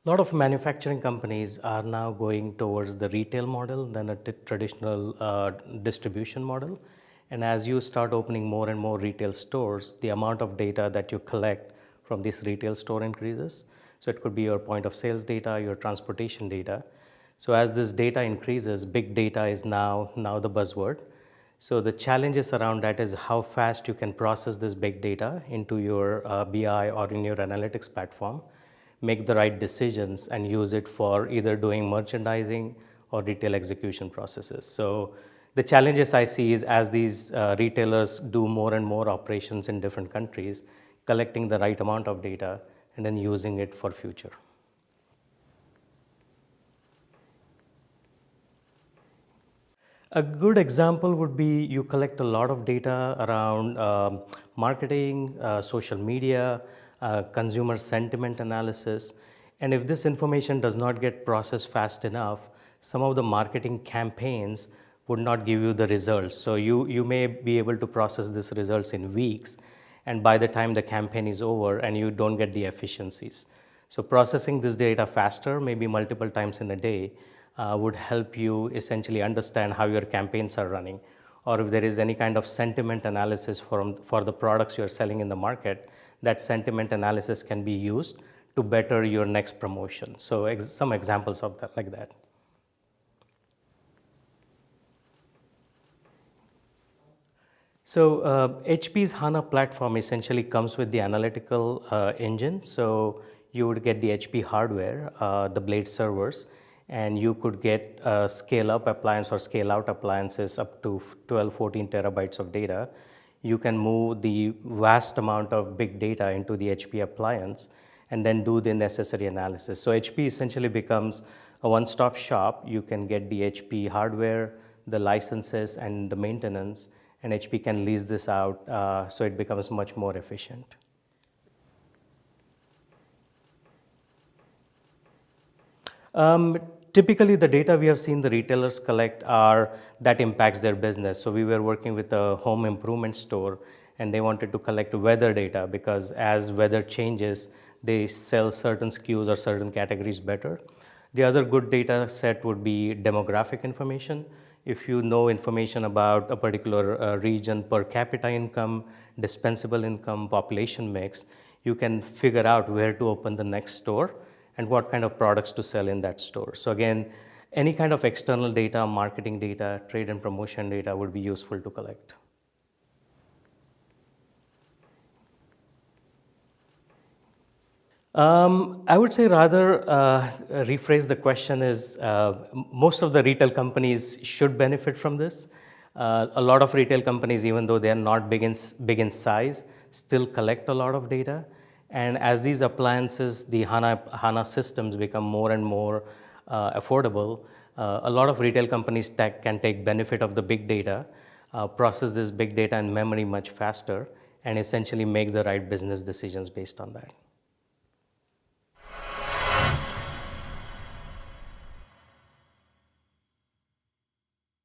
A lot of manufacturing companies are now going towards the retail model than a traditional distribution model. And as you start opening more and more retail stores, the amount of data that you collect from this retail store increases. So it could be your point of sales data, your transportation data. So as this data increases, big data is now the buzzword. So the challenges around that is how fast you can process this big data into your BI or in your analytics platform, make the right decisions and use it for either doing merchandising or retail execution processes. So the challenges I see is as these retailers do more and more operations in different countries, collecting the right amount of data and then using it for future. A good example would be you collect a lot of data around marketing, social media, consumer sentiment analysis. And if this information does not get processed fast enough, some of the marketing campaigns would not give you the results. So you may be able to process these results in weeks, and by the time the campaign is over and you don't get the efficiencies. So processing this data faster, maybe multiple times in a day, would help you essentially understand how your campaigns are running, or if there is any kind of sentiment analysis for the products you're selling in the market, that sentiment analysis can be used to better your next promotion. So some examples of that like that. So HP's HANA platform essentially comes with the analytical engine. So you would get the HP hardware, the Blade servers, and you could get scale-up appliance or scale-out appliances up to 12, 14 terabytes of data. You can move the vast amount of big data into the HP appliance and then do the necessary analysis. So HP essentially becomes a one-stop shop. You can get the HP hardware, the licenses, and the maintenance, and HP can lease this out, so it becomes much more efficient. Typically, the data we have seen the retailers collect that impacts their business. So we were working with a home improvement store, and they wanted to collect weather data because as weather changes, they sell certain SKUs or certain categories better. The other good data set would be demographic information. If you know information about a particular region, per capita income, dispensable income, population mix, you can figure out where to open the next store and what kind of products to sell in that store. So again, any kind of external data, marketing data, trade and promotion data would be useful to collect. I would say rather rephrase the question is most of the retail companies should benefit from this. A lot of retail companies, even though they are not big in size, still collect a lot of data. And as these appliances, the HANA systems become more and more affordable, a lot of retail companies can take benefit of the big data, process this big data in memory much faster, and essentially make the right business decisions based on that.